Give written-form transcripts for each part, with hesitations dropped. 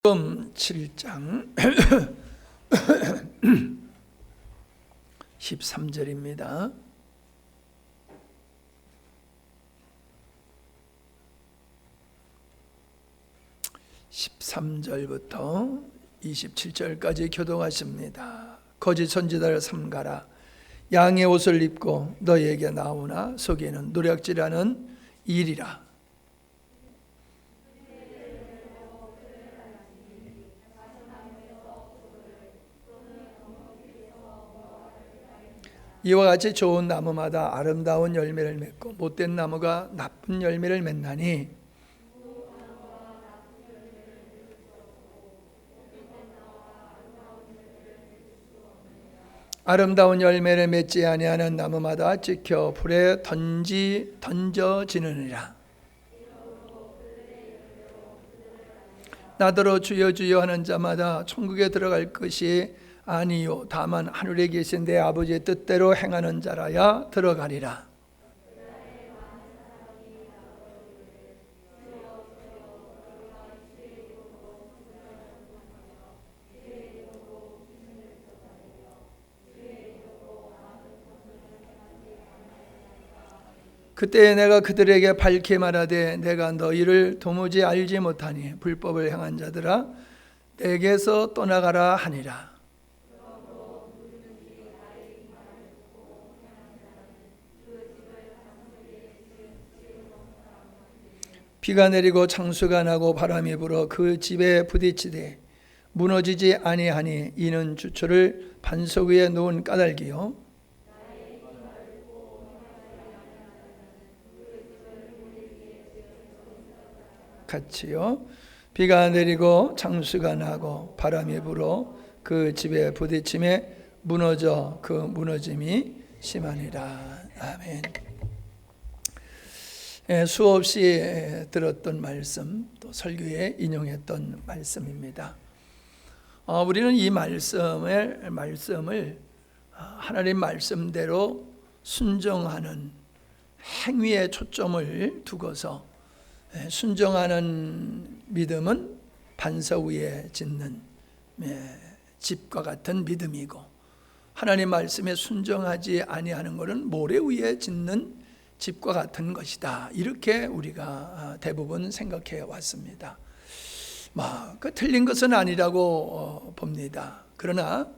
금 7장 13절입니다. (13절부터) 27절까지 교독하십니다. 거짓 선지자를 삼가라. 양의 옷을 입고 너희에게 나오나 속에는 노략질하는 일이라. 이와 같이 좋은 나무마다 아름다운 열매를 맺고 못된 나무가 나쁜 열매를 맺나니 아름다운 열매를 맺지 아니하는 나무마다 찍혀 불에 던져지느니라. 나더러 주여 주여 하는 자마다 천국에 들어갈 것이 아니요 다만 하늘에 계신 내 아버지의 뜻대로 행하는 자라야 들어가리라. 그때 내가 그들에게 밝히 말하되 내가 너희를 도무지 알지 못하니 불법을 행한 자들아 내게서 떠나가라 하니라. 비가 내리고 창수가 나고 바람이 불어 그 집에 부딪히되 무너지지 아니하니 이는 주초를 반석 위에 놓은 까닭이요 같이요. 비가 내리고 창수가 나고 바람이 불어 그 집에 부딪힘에 무너져 그 무너짐이 심하니라. 아멘. 수없이 들었던 말씀, 또 설교에 인용했던 말씀입니다. 우리는 이 말씀을 하나님 말씀대로 순종하는 행위에 초점을 두고서 순종하는 믿음은 반석 위에 짓는 집과 같은 믿음이고 하나님 말씀에 순종하지 아니하는 것은 모래 위에 짓는 집과 같은 것이다. 이렇게 우리가 대부분 생각해 왔습니다. 그 틀린 것은 아니라고 봅니다. 그러나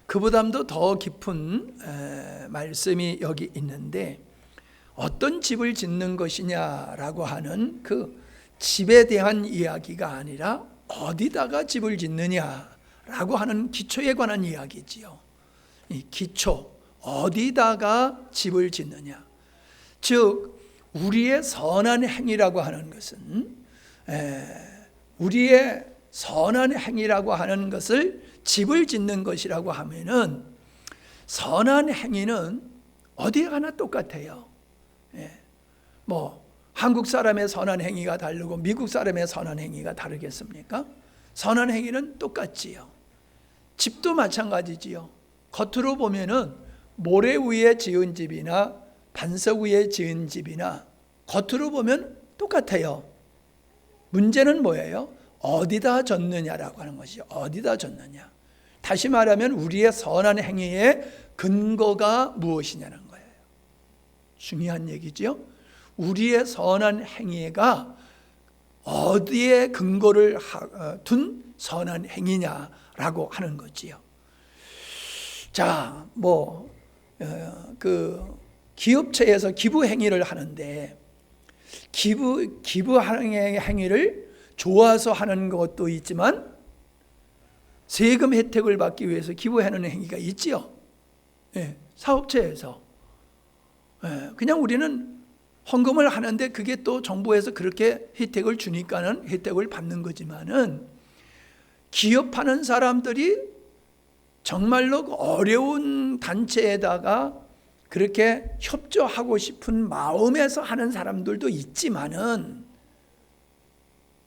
그보다도 더 깊은 말씀이 여기 있는데 어떤 집을 짓는 것이냐라고 하는 그 집에 대한 이야기가 아니라 어디다가 집을 짓느냐라고 하는 기초에 관한 이야기지요. 이 기초, 어디다가 집을 짓느냐. 즉 우리의 선한 행위라고 하는 것은 우리의 선한 행위라고 하는 것을 집을 짓는 것이라고 하면은 선한 행위는 어디에 가나 똑같아요. 한국 사람의 선한 행위가 다르고 미국 사람의 선한 행위가 다르겠습니까? 선한 행위는 똑같지요. 집도 마찬가지지요. 겉으로 보면은 모래 위에 지은 집이나 반석 위에 지은 집이나 겉으로 보면 똑같아요. 문제는 뭐예요? 어디다 졌느냐라고 하는 것이죠. 어디다 졌느냐. 다시 말하면 우리의 선한 행위의 근거가 무엇이냐는 거예요. 중요한 얘기죠. 우리의 선한 행위가 어디에 근거를 둔 선한 행위냐라고 하는 거지요. 자, 기업체에서 기부 행위를 하는데 기부 행위를 좋아서 하는 것도 있지만 세금 혜택을 받기 위해서 기부하는 행위가 있지요. 사업체에서 그냥 우리는 헌금을 하는데 그게 또 정부에서 그렇게 혜택을 주니까는 혜택을 받는 거지만은 기업하는 사람들이 정말로 어려운 단체에다가 그렇게 협조하고 싶은 마음에서 하는 사람들도 있지만은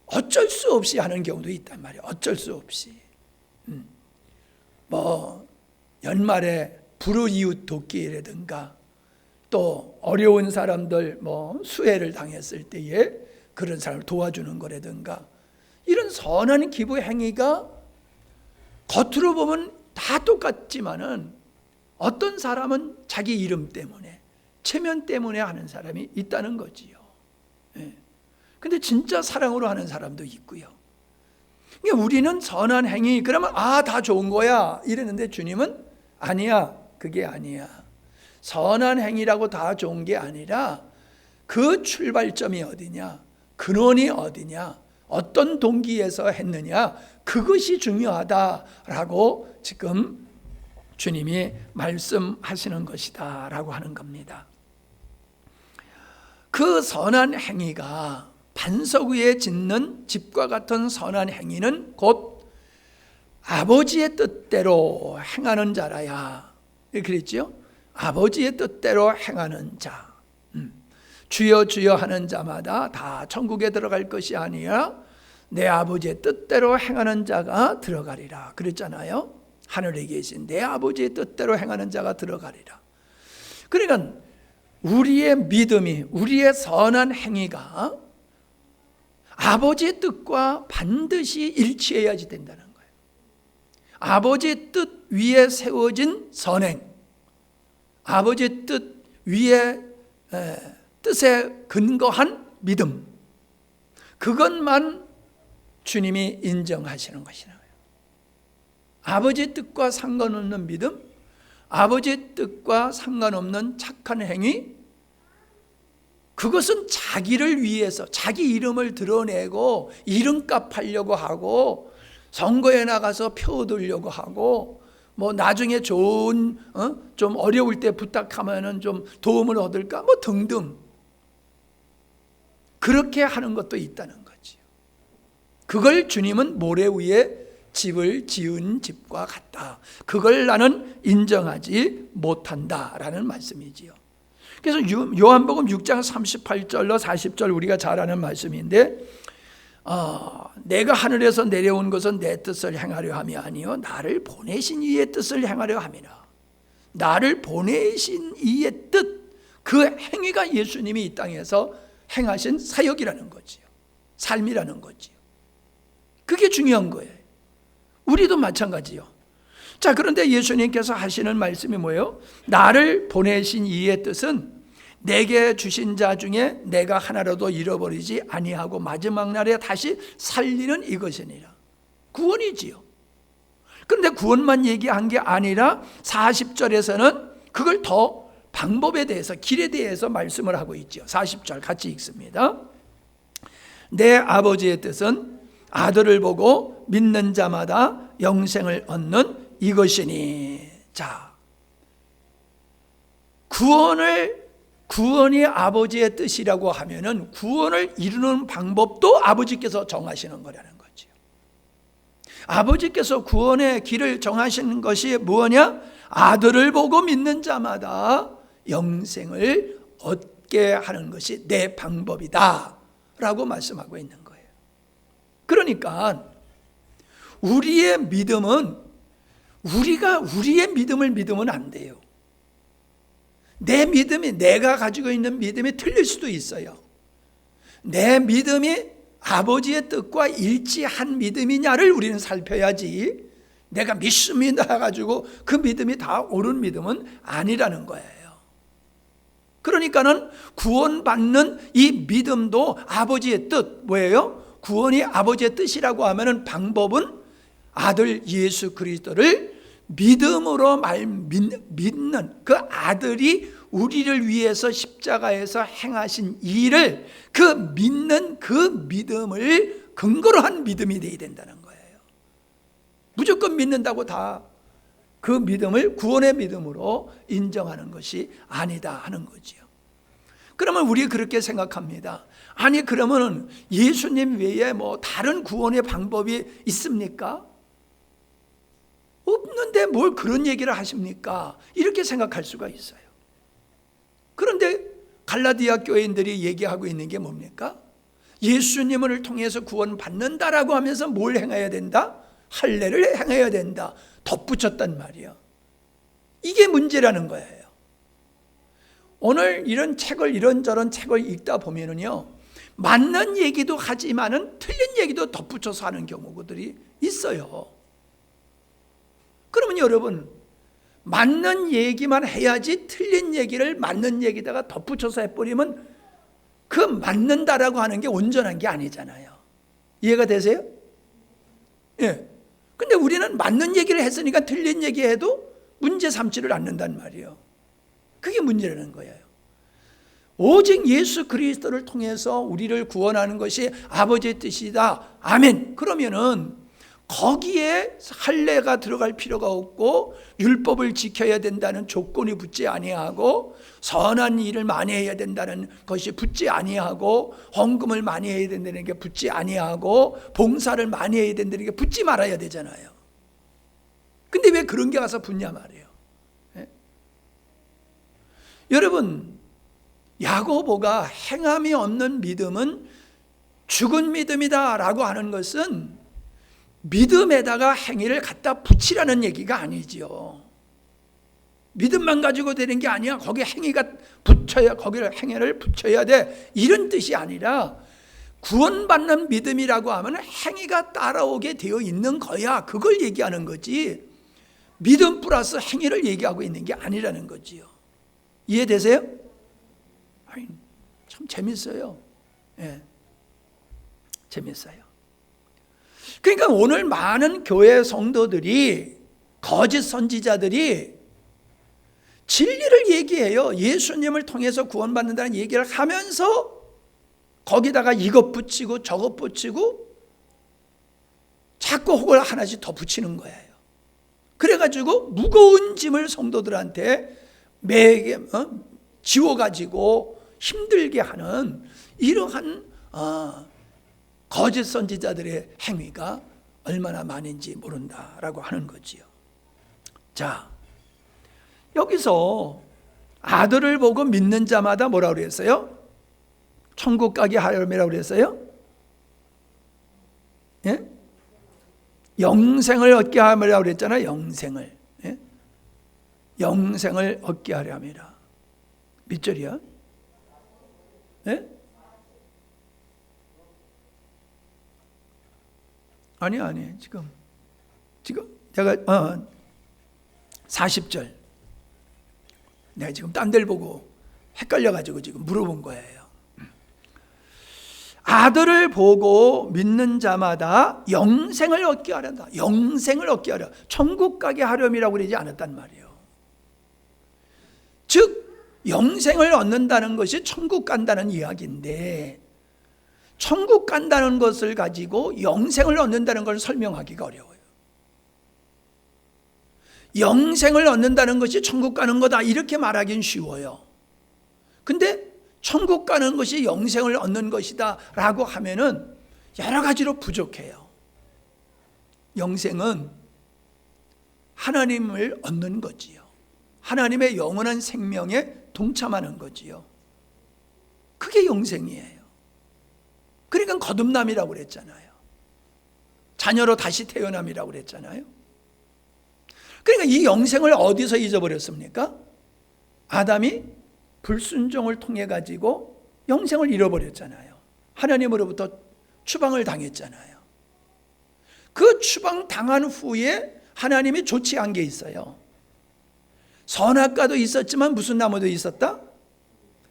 어쩔 수 없이 하는 경우도 있단 말이에요. 어쩔 수 없이. 연말에 불우이웃 돕기라든가 또 어려운 사람들 수해를 당했을 때에 그런 사람을 도와주는 거라든가 이런 선한 기부 행위가 겉으로 보면 다 똑같지만은 어떤 사람은 자기 이름 때문에, 체면 때문에 하는 사람이 있다는 거지요. 근데 진짜 사랑으로 하는 사람도 있고요. 그러니까 우리는 선한 행위 그러면 다 좋은 거야 이랬는데 주님은 아니야, 그게 아니야. 선한 행위라고 다 좋은 게 아니라 그 출발점이 어디냐, 근원이 어디냐, 어떤 동기에서 했느냐, 그것이 중요하다라고 지금 주님이 말씀하시는 것이다 라고 하는 겁니다. 그 선한 행위가 반석 위에 짓는 집과 같은 선한 행위는 곧 아버지의 뜻대로 행하는 자라야, 그랬죠? 아버지의 뜻대로 행하는 자, 주여 주여 하는 자마다 다 천국에 들어갈 것이 아니라 내 아버지의 뜻대로 행하는 자가 들어가리라 그랬잖아요. 하늘에 계신 내 아버지의 뜻대로 행하는 자가 들어가리라. 그러니까 우리의 믿음이, 우리의 선한 행위가 아버지의 뜻과 반드시 일치해야지 된다는 거예요. 아버지의 뜻 위에 세워진 선행, 아버지의 뜻 위에 뜻에 근거한 믿음, 그것만 주님이 인정하시는 것이라고요. 아버지의 뜻과 상관없는 믿음, 아버지의 뜻과 상관없는 착한 행위, 그것은 자기를 위해서 자기 이름을 드러내고 이름값 하려고 하고 선거에 나가서 표 얻으려고 하고 뭐 나중에 좋은 좀 어려울 때 부탁하면은 좀 도움을 얻을까 뭐 등등 그렇게 하는 것도 있다는 거지요. 그걸 주님은 모래 위에 집을 지은 집과 같다. 그걸 나는 인정하지 못한다라는 말씀이지요. 그래서 요한복음 6장 38절로 40절 우리가 잘 아는 말씀인데 내가 하늘에서 내려온 것은 내 뜻을 행하려 함이 아니요 나를 보내신 이의 뜻을 행하려 함이라. 나를 보내신 이의 뜻, 그 행위가 예수님이 이 땅에서 행하신 사역이라는 거지요. 삶이라는 거지요. 그게 중요한 거예요. 우리도 마찬가지요. 자, 그런데 예수님께서 하시는 말씀이 뭐예요? 나를 보내신 이의 뜻은 내게 주신 자 중에 내가 하나라도 잃어버리지 아니하고 마지막 날에 다시 살리는 이것이니라. 구원이지요. 그런데 구원만 얘기한 게 아니라 40절에서는 그걸 더 방법에 대해서, 길에 대해서 말씀을 하고 있죠. 40절 같이 읽습니다. 내 아버지의 뜻은 아들을 보고 믿는 자마다 영생을 얻는 이것이니. 자, 구원이 아버지의 뜻이라고 하면은 구원을 이루는 방법도 아버지께서 정하시는 거라는 거죠. 아버지께서 구원의 길을 정하시는 것이 뭐냐? 아들을 보고 믿는 자마다 영생을 얻게 하는 것이 내 방법이다 라고 말씀하고 있는 거예요. 그러니까 우리의 믿음은 우리가 우리의 믿음을 믿으면 안 돼요. 내 믿음이, 내가 가지고 있는 믿음이 틀릴 수도 있어요. 내 믿음이 아버지의 뜻과 일치한 믿음이냐를 우리는 살펴야지, 내가 믿습니다 가지고 그 믿음이 다 옳은 믿음은 아니라는 거예요. 그러니까는 구원받는 이 믿음도 아버지의 뜻, 뭐예요? 구원이 아버지의 뜻이라고 하면은 방법은 아들 예수 그리스도를 믿음으로 믿는 그 아들이 우리를 위해서 십자가에서 행하신 일을 그 믿는 그 믿음을 근거로 한 믿음이 되어야 된다는 거예요. 무조건 믿는다고 다 그 믿음을 구원의 믿음으로 인정하는 것이 아니다 하는 거지요. 그러면 우리 그렇게 생각합니다. 아니 그러면 예수님 외에 뭐 다른 구원의 방법이 있습니까? 없는데 뭘 그런 얘기를 하십니까? 이렇게 생각할 수가 있어요. 그런데 갈라디아 교회인들이 얘기하고 있는 게 뭡니까? 예수님을 통해서 구원받는다라고 하면서 뭘 행해야 된다? 할례를 행해야 된다. 덧붙였단 말이에요. 이게 문제라는 거예요. 오늘 이런 책을, 이런저런 책을 읽다 보면은요, 맞는 얘기도 하지만은 틀린 얘기도 덧붙여서 하는 경우들이 있어요. 그러면 여러분, 맞는 얘기만 해야지 틀린 얘기를 맞는 얘기다가 덧붙여서 해버리면 그 맞는다라고 하는 게 온전한 게 아니잖아요. 이해가 되세요? 예. 근데 우리는 맞는 얘기를 했으니까 틀린 얘기해도 문제 삼지를 않는단 말이에요. 그게 문제라는 거예요. 오직 예수 그리스도를 통해서 우리를 구원하는 것이 아버지의 뜻이다. 아멘. 그러면은 거기에 할례가 들어갈 필요가 없고 율법을 지켜야 된다는 조건이 붙지 아니하고 선한 일을 많이 해야 된다는 것이 붙지 아니하고 헌금을 많이 해야 된다는 게 붙지 아니하고 봉사를 많이 해야 된다는 게 붙지 말아야 되잖아요. 근데 왜 그런 게 가서 붙냐 말이에요. 예? 여러분, 야고보가 행함이 없는 믿음은 죽은 믿음이다 라고 하는 것은 믿음에다가 행위를 갖다 붙이라는 얘기가 아니지요. 믿음만 가지고 되는 게 아니야. 거기에 행위가 붙여야, 거기를 행위를 붙여야 돼. 이런 뜻이 아니라 구원받는 믿음이라고 하면 행위가 따라오게 되어 있는 거야. 그걸 얘기하는 거지. 믿음 플러스 행위를 얘기하고 있는 게 아니라는 거지요. 이해되세요? 아니, 참 재밌어요. 예, 재밌어요. 그러니까 오늘 많은 교회 성도들이, 거짓 선지자들이 진리를 얘기해요. 예수님을 통해서 구원받는다는 얘기를 하면서 거기다가 이것 붙이고 저것 붙이고 자꾸 혹을 하나씩 더 붙이는 거예요. 그래가지고 무거운 짐을 성도들한테 매게 지워가지고 힘들게 하는 이러한 거짓 선지자들의 행위가 얼마나 많은지 모른다라고 하는 거지요. 자, 여기서 아들을 보고 믿는 자마다 뭐라고 그랬어요? 천국 가게 하렴이라고 그랬어요? 예? 영생을 얻게 하렴이라고 그랬잖아요. 영생을. 예? 영생을 얻게 하렴이라. 몇 절이야? 예? 아니 지금 내가 40절 내가 지금 딴 데를 보고 헷갈려가지고 지금 물어본 거예요. 아들을 보고 믿는 자마다 영생을 얻게 하란다. 영생을 얻게 하려, 천국 가게 하렴이라고 그러지 않았단 말이에요. 즉 영생을 얻는다는 것이 천국 간다는 이야기인데, 천국 간다는 것을 가지고 영생을 얻는다는 걸 설명하기가 어려워요. 영생을 얻는다는 것이 천국 가는 거다 이렇게 말하기는 쉬워요. 근데 천국 가는 것이 영생을 얻는 것이다 라고 하면은 여러 가지로 부족해요. 영생은 하나님을 얻는 거지요. 하나님의 영원한 생명에 동참하는 거지요. 그게 영생이에요. 그러니까 거듭남이라고 그랬잖아요. 자녀로 다시 태어남이라고 그랬잖아요. 그러니까 이 영생을 어디서 잊어버렸습니까? 아담이 불순종을 통해 가지고 영생을 잃어버렸잖아요. 하나님으로부터 추방을 당했잖아요. 그 추방 당한 후에 하나님이 조치한 게 있어요. 선악과도 있었지만 무슨 나무도 있었다?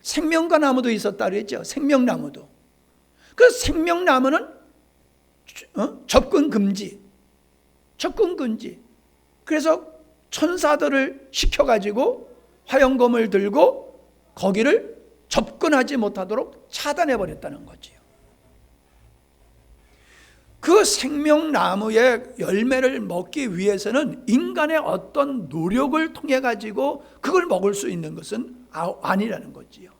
생명과 나무도 있었다 그랬죠. 생명나무도. 그 생명나무는 접근 금지. 접근 금지. 그래서 천사들을 시켜가지고 화영검을 들고 거기를 접근하지 못하도록 차단해 버렸다는 거지요. 그 생명나무의 열매를 먹기 위해서는 인간의 어떤 노력을 통해 가지고 그걸 먹을 수 있는 것은 아니라는 거지요.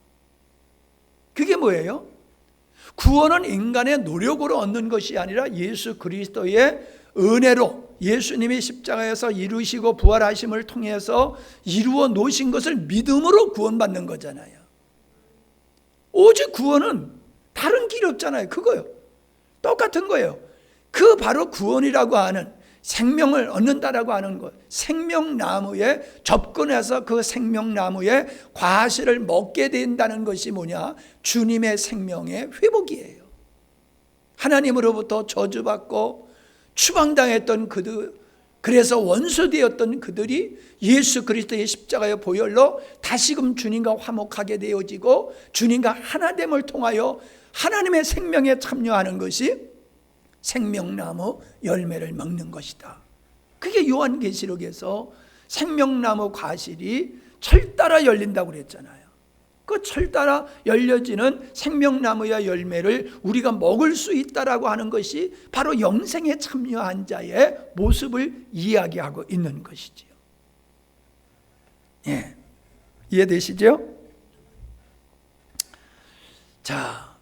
그게 뭐예요? 구원은 인간의 노력으로 얻는 것이 아니라 예수 그리스도의 은혜로, 예수님이 십자가에서 이루시고 부활하심을 통해서 이루어 놓으신 것을 믿음으로 구원받는 거잖아요. 오직 구원은 다른 길이 없잖아요. 그거요. 똑같은 거예요. 그 바로 구원이라고 하는 생명을 얻는다라고 하는 것, 생명나무에 접근해서 그 생명나무의 과실을 먹게 된다는 것이 뭐냐? 주님의 생명의 회복이에요. 하나님으로부터 저주받고 추방당했던 그들, 그래서 원수되었던 그들이 예수 그리스도의 십자가의 보혈로 다시금 주님과 화목하게 되어지고 주님과 하나됨을 통하여 하나님의 생명에 참여하는 것이 생명나무 열매를 먹는 것이다. 그게 요한계시록에서 생명나무 과실이 철 따라 열린다고 그랬잖아요. 그 철 따라 열려지는 생명나무의 열매를 우리가 먹을 수 있다라고 하는 것이 바로 영생에 참여한 자의 모습을 이야기하고 있는 것이지요. 예, 이해되시죠? 자,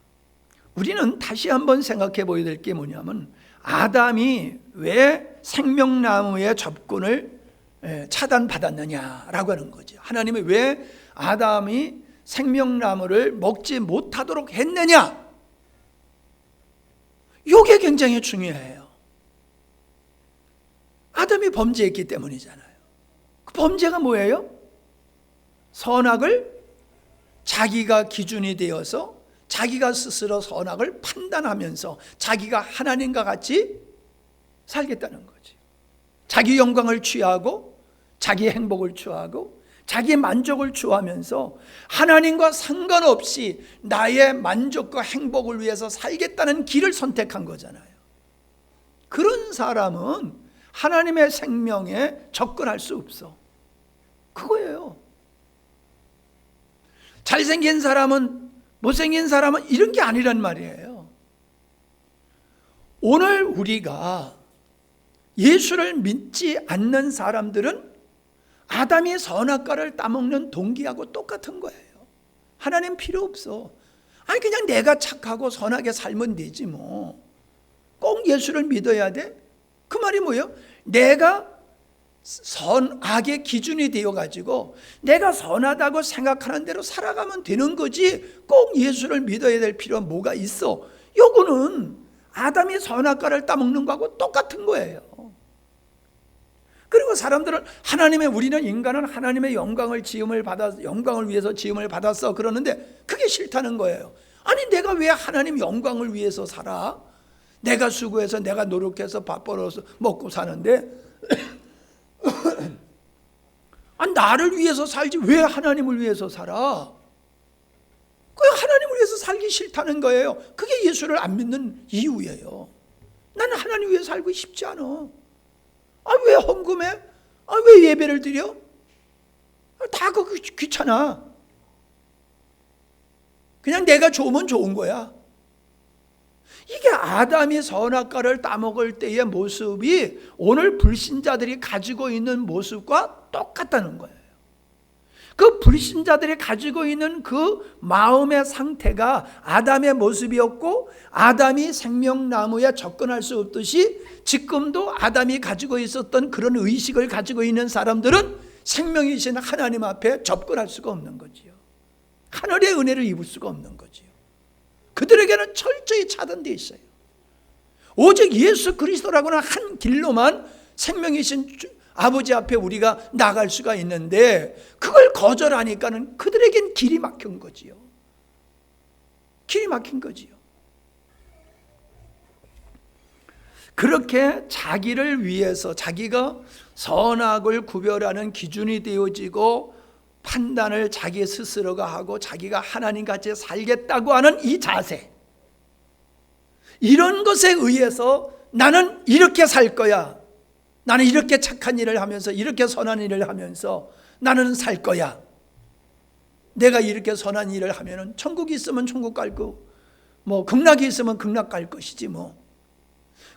우리는 다시 한번 생각해 보여야 될 게 뭐냐면, 아담이 왜 생명나무의 접근을 차단받았느냐라고 하는 거죠. 하나님이 왜 아담이 생명나무를 먹지 못하도록 했느냐? 이게 굉장히 중요해요. 아담이 범죄했기 때문이잖아요. 그 범죄가 뭐예요? 선악을 자기가 기준이 되어서 자기가 스스로 선악을 판단하면서 자기가 하나님과 같이 살겠다는 거지. 자기 영광을 취하고 자기 행복을 취하고 자기 만족을 추구하면서 하나님과 상관없이 나의 만족과 행복을 위해서 살겠다는 길을 선택한 거잖아요. 그런 사람은 하나님의 생명에 접근할 수 없어. 그거예요. 잘생긴 사람은 못생긴 사람은 이런 게 아니란 말이에요. 오늘 우리가 예수를 믿지 않는 사람들은 아담이 선악과를 따먹는 동기하고 똑같은 거예요. 하나님 필요 없어. 아니 그냥 내가 착하고 선하게 살면 되지 뭐. 꼭 예수를 믿어야 돼? 그 말이 뭐예요? 내가 선악의 기준이 되어가지고 내가 선하다고 생각하는 대로 살아가면 되는 거지 꼭 예수를 믿어야 될 필요가 뭐가 있어? 요거는 아담이 선악과를 따먹는 거하고 똑같은 거예요. 그리고 사람들은 우리는 인간은 하나님의 영광을 위해서 지음을 받았어 그러는데 그게 싫다는 거예요. 아니 내가 왜 하나님 영광을 위해서 살아? 내가 수고해서 내가 노력해서 밥 벌어서 먹고 사는데 아니 나를 위해서 살지 왜 하나님을 위해서 살아? 그 하나님을 위해서 살기 싫다는 거예요. 그게 예수를 안 믿는 이유예요. 나는 하나님 위해서 살고 싶지 않아. 왜 헌금해? 왜 예배를 드려? 다 그거 귀찮아. 그냥 내가 좋으면 좋은 거야. 이게 아담이 선악과를 따먹을 때의 모습이 오늘 불신자들이 가지고 있는 모습과 똑같다는 거예요. 그 불신자들이 가지고 있는 그 마음의 상태가 아담의 모습이었고 아담이 생명나무에 접근할 수 없듯이 지금도 아담이 가지고 있었던 그런 의식을 가지고 있는 사람들은 생명이신 하나님 앞에 접근할 수가 없는 거지요. 하늘의 은혜를 입을 수가 없는 거지요. 그들에게는 철저히 차단되어 있어요. 오직 예수 그리스도라고는 한 길로만 생명이신 아버지 앞에 우리가 나갈 수가 있는데 그걸 거절하니까는 그들에겐 길이 막힌 거지요. 길이 막힌 거지요. 그렇게 자기를 위해서 자기가 선악을 구별하는 기준이 되어지고 판단을 자기 스스로가 하고 자기가 하나님같이 살겠다고 하는 이 자세, 이런 것에 의해서 나는 이렇게 살 거야, 나는 이렇게 착한 일을 하면서 이렇게 선한 일을 하면서 나는 살 거야, 내가 이렇게 선한 일을 하면은 천국이 있으면 천국 갈 거, 뭐 극락이 있으면 극락 갈 것이지 뭐.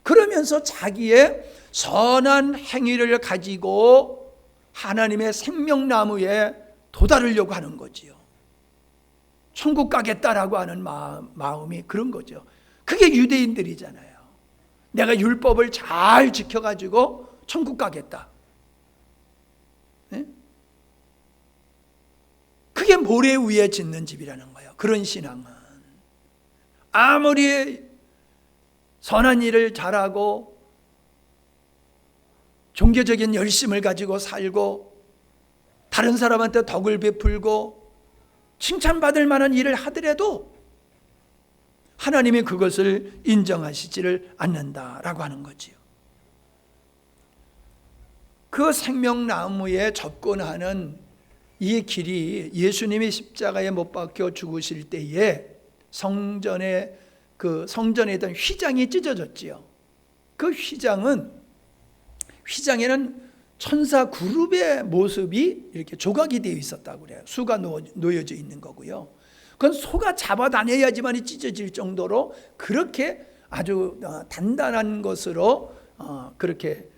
그러면서 자기의 선한 행위를 가지고 하나님의 생명나무에 도달하려고 하는 거지요. 천국 가겠다라고 하는 마음이 그런 거죠. 그게 유대인들이잖아요. 내가 율법을 잘 지켜가지고 천국 가겠다. 네? 그게 모래 위에 짓는 집이라는 거예요. 그런 신앙은 아무리 선한 일을 잘하고 종교적인 열심을 가지고 살고 다른 사람한테 덕을 베풀고 칭찬받을 만한 일을 하더라도 하나님이 그것을 인정하시지를 않는다라고 하는 거지요. 그 생명나무에 접근하는 이 길이 예수님이 십자가에 못 박혀 죽으실 때에 성전에 있던 휘장이 찢어졌지요. 그 휘장에는 천사 그룹의 모습이 이렇게 조각이 되어 있었다고 그래요. 수가 놓여져 있는 거고요. 그건 소가 잡아다녀야지만 찢어질 정도로 그렇게 아주 단단한 것으로 그렇게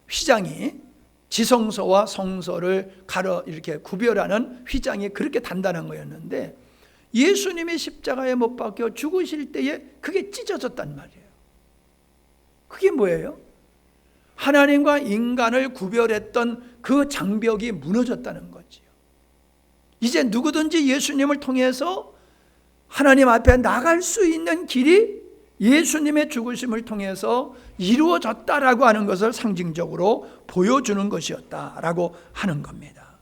휘장이 지성소와 성소를 이렇게 구별하는 휘장이 그렇게 단단한 거였는데 예수님이 십자가에 못 박혀 죽으실 때에 그게 찢어졌단 말이에요. 그게 뭐예요? 하나님과 인간을 구별했던 그 장벽이 무너졌다는 거지요. 이제 누구든지 예수님을 통해서 하나님 앞에 나갈 수 있는 길이 예수님의 죽으심을 통해서 이루어졌다라고 하는 것을 상징적으로 보여주는 것이었다라고 하는 겁니다.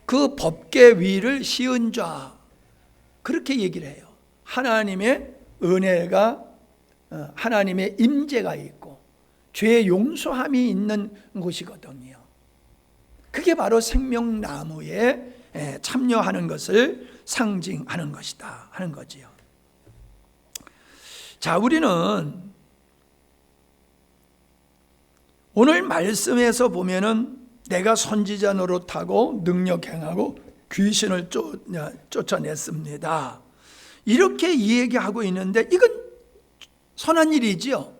그 법계 위를 씌운 자, 그렇게 얘기를 해요. 하나님의 은혜가, 하나님의 임재가 있고 죄의 용서함이 있는 곳이거든요. 그게 바로 생명나무에 참여하는 것을 상징하는 것이다 하는 거지요. 자, 우리는 오늘 말씀에서 보면은 내가 선지자 노릇하고 능력 행하고 귀신을 쫓아냈습니다. 이렇게 이야기하고 있는데 이건 선한 일이지요.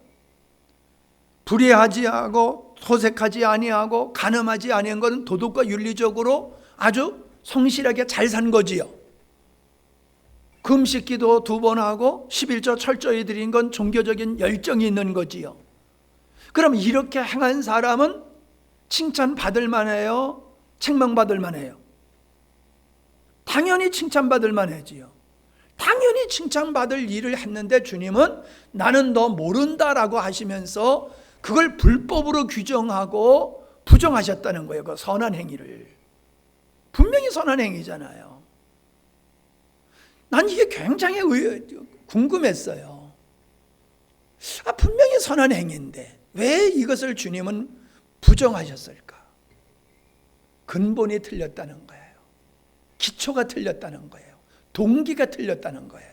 불의하지 하고 소색하지 아니하고 간음하지 아니한 것은 도덕과 윤리적으로 아주 성실하게 잘 산 거지요. 금식기도 2번 하고 11조 철저히 드린 건 종교적인 열정이 있는 거지요. 그럼 이렇게 행한 사람은 칭찬받을 만해요? 책망받을 만해요? 당연히 칭찬받을 만하지요. 당연히 칭찬받을 일을 했는데 주님은 나는 너 모른다라고 하시면서 그걸 불법으로 규정하고 부정하셨다는 거예요. 그 선한 행위를. 분명히 선한 행위잖아요. 난 이게 굉장히 궁금했어요. 분명히 선한 행위인데 왜 이것을 주님은 부정하셨을까? 근본이 틀렸다는 거예요. 기초가 틀렸다는 거예요. 동기가 틀렸다는 거예요.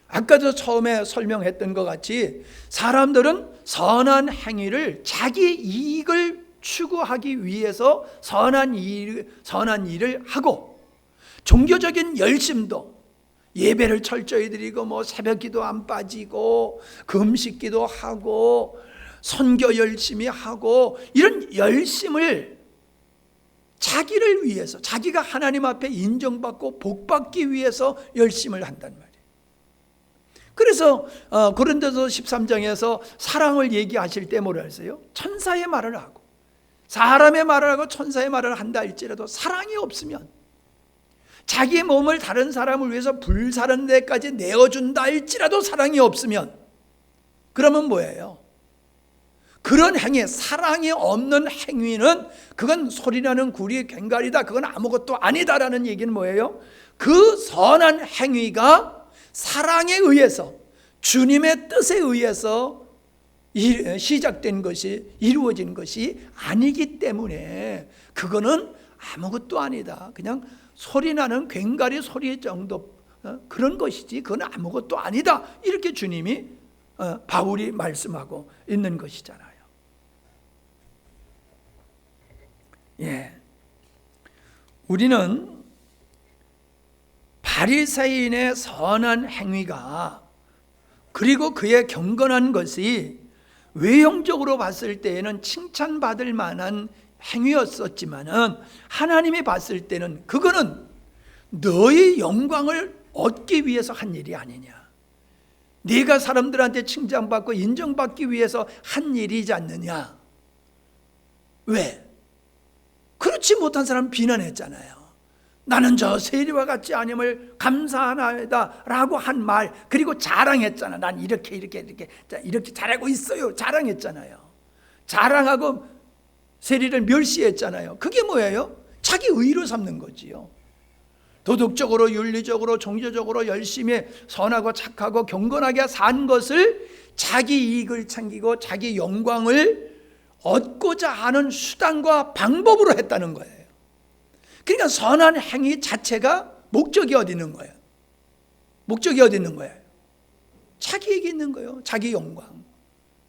아까도 처음에 설명했던 것 같이 사람들은 선한 행위를 자기 이익을 추구하기 위해서 선한 일을 하고 종교적인 열심도 예배를 철저히 드리고 새벽기도 안 빠지고 금식기도 하고 선교 열심히 하고 이런 열심을 자기를 위해서 자기가 하나님 앞에 인정받고 복받기 위해서 열심을 한단 말이에요. 그래서 고린도서 13장에서 사랑을 얘기하실 때 뭐라 했어요? 천사의 말을 하고 사람의 말을 하고 천사의 말을 한다 할지라도 사랑이 없으면 자기 몸을 다른 사람을 위해서 불사른 데까지 내어준다 할지라도 사랑이 없으면 그러면 뭐예요? 그런 행위, 사랑이 없는 행위는 그건 소리나는 구리 괭가리다, 그건 아무것도 아니다라는 얘기는 뭐예요? 그 선한 행위가 사랑에 의해서 주님의 뜻에 의해서 시작된 것이 이루어진 것이 아니기 때문에 그거는 아무것도 아니다. 그냥 소리나는 괭가리 소리 정도 그런 것이지 그건 아무것도 아니다. 이렇게 주님이 바울이 말씀하고 있는 것이잖아요. 예, 우리는 바리새인의 선한 행위가 그리고 그의 경건한 것이 외형적으로 봤을 때에는 칭찬받을 만한 행위였었지만은 하나님이 봤을 때는 그거는 너의 영광을 얻기 위해서 한 일이 아니냐. 네가 사람들한테 칭찬받고 인정받기 위해서 한 일이지 않느냐. 왜? 그렇지 못한 사람 비난했잖아요. 나는 저 세리와 같지 아님을 감사하나이다 라고 한 말, 그리고 자랑했잖아. 난 이렇게 잘하고 있어요. 자랑했잖아요. 자랑하고 세리를 멸시했잖아요. 그게 뭐예요? 자기 의로 삼는 거지요. 도덕적으로, 윤리적으로, 종교적으로 열심히 선하고 착하고 경건하게 산 것을 자기 이익을 챙기고 자기 영광을 얻고자 하는 수단과 방법으로 했다는 거예요. 그러니까 선한 행위 자체가 목적이 어디 있는 거예요? 목적이 어디 있는 거예요? 자기에게 있는 거예요. 자기 영광.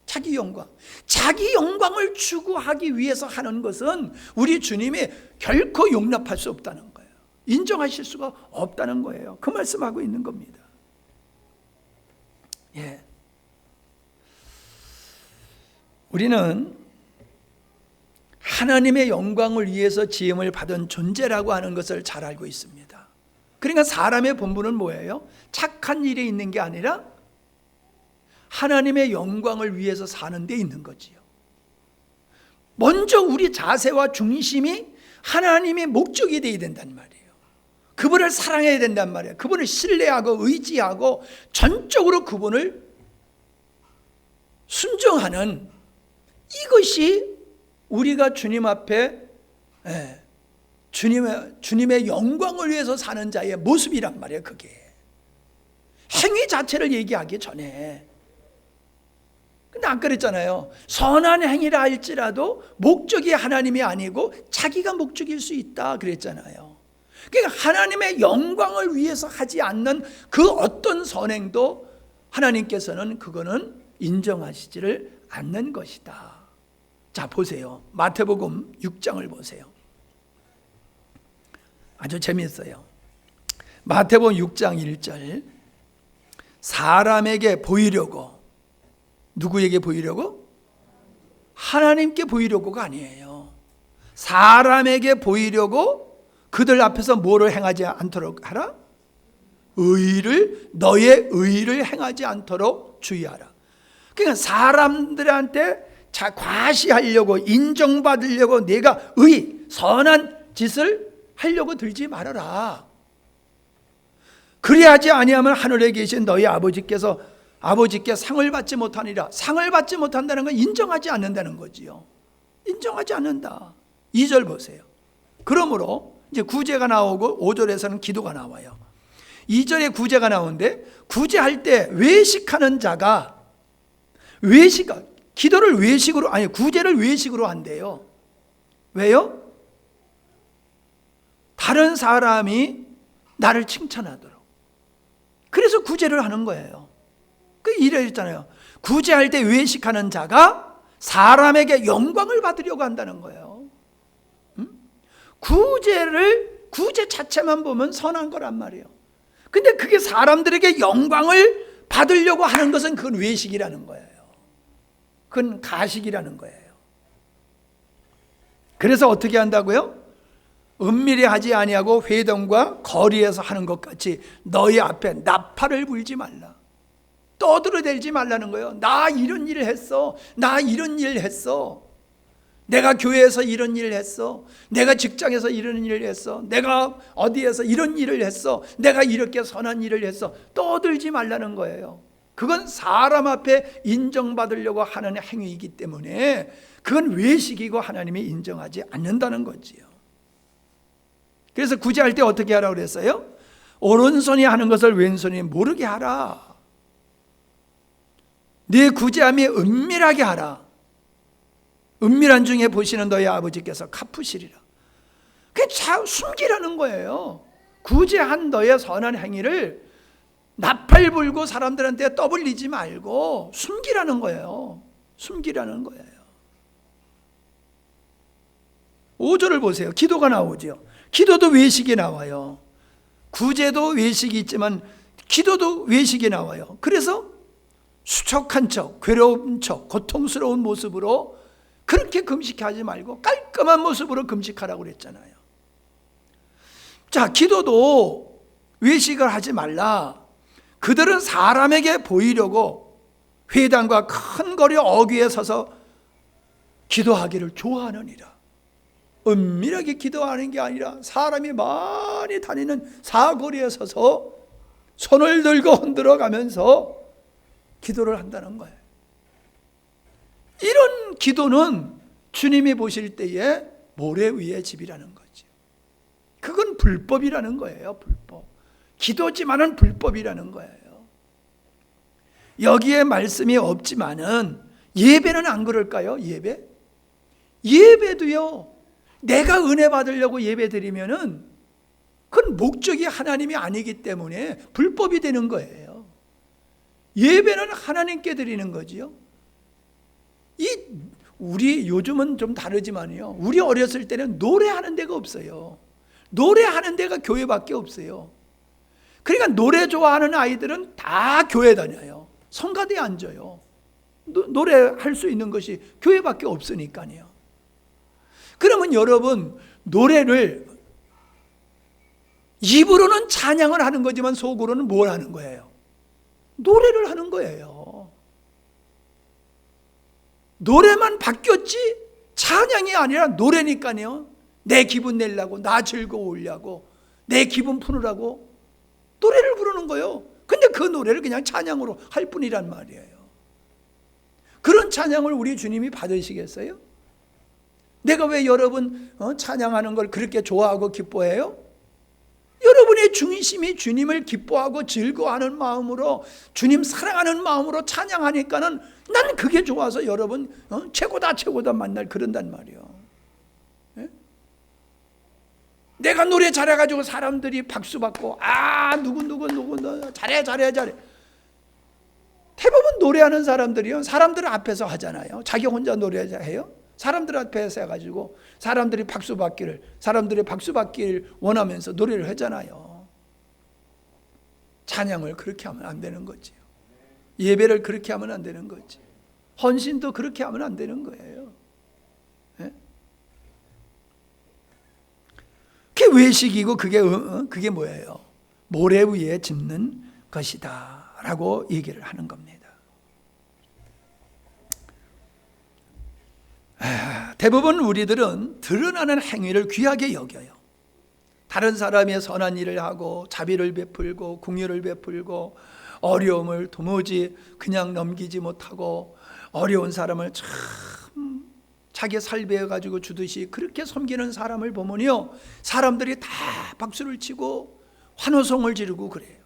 자기 영광. 자기 영광을 추구하기 위해서 하는 것은 우리 주님이 결코 용납할 수 없다는 거예요. 인정하실 수가 없다는 거예요. 그 말씀하고 있는 겁니다. 예. 우리는 하나님의 영광을 위해서 지음을 받은 존재라고 하는 것을 잘 알고 있습니다. 그러니까 사람의 본분은 뭐예요? 착한 일에 있는 게 아니라 하나님의 영광을 위해서 사는 데 있는 거지요. 먼저 우리 자세와 중심이 하나님의 목적이 되어야 된단 말이에요. 그분을 사랑해야 된단 말이에요. 그분을 신뢰하고 의지하고 전적으로 그분을 순종하는, 이것이 우리가 주님 앞에 주님의 영광을 위해서 사는 자의 모습이란 말이에요. 그게 행위 자체를 얘기하기 전에. 근데 안 그랬잖아요. 선한 행위라 할지라도 목적이 하나님이 아니고 자기가 목적일 수 있다 그랬잖아요. 그러니까 하나님의 영광을 위해서 하지 않는 그 어떤 선행도 하나님께서는 그거는 인정하시지를 않는 것이다. 자, 보세요. 마태복음 6장을 보세요. 아주 재미있어요. 마태복음 6장 1절. 사람에게 보이려고, 누구에게 보이려고? 하나님께 보이려고가 아니에요. 사람에게 보이려고 그들 앞에서 뭐를 행하지 않도록 하라? 너의 의를 행하지 않도록 주의하라. 그러니까 사람들한테 과시하려고, 인정받으려고 내가 선한 짓을 하려고 들지 말아라. 그리하지 아니하면 하늘에 계신 너희 아버지께 상을 받지 못하니라. 상을 받지 못한다는 건 인정하지 않는다는 거지요. 인정하지 않는다. 2절 보세요. 그러므로 이제 구제가 나오고 5절에서는 기도가 나와요. 2절에 구제가 나오는데, 구제할 때 외식하는 자가 기도를 구제를 외식으로 한대요. 왜요? 다른 사람이 나를 칭찬하도록. 그래서 구제를 하는 거예요. 이랬잖아요. 구제할 때 외식하는 자가 사람에게 영광을 받으려고 한다는 거예요. 구제 자체만 보면 선한 거란 말이에요. 근데 그게 사람들에게 영광을 받으려고 하는 것은 그건 외식이라는 거예요. 그건 가식이라는 거예요. 그래서 어떻게 한다고요? 은밀히 하지 아니하고 회당과 거리에서 하는 것 같이 너희 앞에 나팔을 불지 말라. 떠들어대지 말라는 거예요. 나 이런 일을 했어. 나 이런 일을 했어. 내가 교회에서 이런 일을 했어. 내가 직장에서 이런 일을 했어. 내가 어디에서 이런 일을 했어. 내가 이렇게 선한 일을 했어. 떠들지 말라는 거예요. 그건 사람 앞에 인정받으려고 하는 행위이기 때문에 그건 외식이고 하나님이 인정하지 않는다는 거지요. 그래서 구제할 때 어떻게 하라고 그랬어요? 오른손이 하는 것을 왼손이 모르게 하라. 네 구제함이 은밀하게 하라. 은밀한 중에 보시는 너희 아버지께서 갚으시리라. 그게 숨기라는 거예요. 구제한 너의 선한 행위를 나팔 불고 사람들한테 떠벌리지 말고 숨기라는 거예요. 숨기라는 거예요. 5절을 보세요. 기도가 나오죠. 기도도 외식이 나와요. 구제도 외식이 있지만 기도도 외식이 나와요. 그래서 수척한 척, 괴로운 척, 고통스러운 모습으로 그렇게 금식하지 말고 깔끔한 모습으로 금식하라고 그랬잖아요. 자, 기도도 외식을 하지 말라. 그들은 사람에게 보이려고 회당과 큰 거리 어귀에 서서 기도하기를 좋아하느니라. 은밀하게 기도하는 게 아니라 사람이 많이 다니는 사거리에 서서 손을 들고 흔들어 가면서 기도를 한다는 거예요. 이런 기도는 주님이 보실 때에 모래 위의 집이라는 거죠. 그건 불법이라는 거예요. 불법. 기도지만은 불법이라는 거예요. 여기에 말씀이 없지만은 예배는 안 그럴까요? 예배도요, 내가 은혜 받으려고 예배 드리면은 그건 목적이 하나님이 아니기 때문에 불법이 되는 거예요. 예배는 하나님께 드리는 거지요. 우리 요즘은 좀 다르지만요, 우리 어렸을 때는 노래하는 데가 없어요. 노래하는 데가 교회밖에 없어요. 그러니까 노래 좋아하는 아이들은 다 교회 다녀요. 성가대에 앉아요. 노래할 수 있는 것이 교회밖에 없으니까요. 그러면 여러분, 노래를 입으로는 찬양을 하는 거지만 속으로는 뭘 하는 거예요? 노래를 하는 거예요. 노래만 바뀌었지 찬양이 아니라 노래니까요. 내 기분 내려고, 나 즐거우려고, 내 기분 푸느라고 노래를 부르는 거예요. 근데 그 노래를 그냥 찬양으로 할 뿐이란 말이에요. 그런 찬양을 우리 주님이 받으시겠어요? 내가 왜 여러분 찬양하는 걸 그렇게 좋아하고 기뻐해요? 여러분의 중심이 주님을 기뻐하고 즐거워하는 마음으로, 주님 사랑하는 마음으로 찬양하니까는 나는 그게 좋아서 여러분 최고다 만날 그런단 말이에요. 예? 내가 노래 잘해가지고 사람들이 박수 받고 누구 잘해. 대부분 노래하는 사람들이요, 사람들 앞에서 하잖아요. 자기 혼자 노래해요. 사람들 앞에서 해가지고 사람들이 박수 받기를 원하면서 노래를 하잖아요. 찬양을 그렇게 하면 안 되는 거지요. 예배를 그렇게 하면 안 되는 거지. 헌신도 그렇게 하면 안 되는 거예요. 네? 그게 외식이고 그게 뭐예요? 모래 위에 짓는 것이다 라고 얘기를 하는 겁니다. 대부분 우리들은 드러나는 행위를 귀하게 여겨요. 다른 사람의 선한 일을 하고 자비를 베풀고 긍휼을 베풀고 어려움을 도무지 그냥 넘기지 못하고 어려운 사람을 참 자기 살배해 가지고 주듯이 그렇게 섬기는 사람을 보면요, 사람들이 다 박수를 치고 환호성을 지르고 그래요.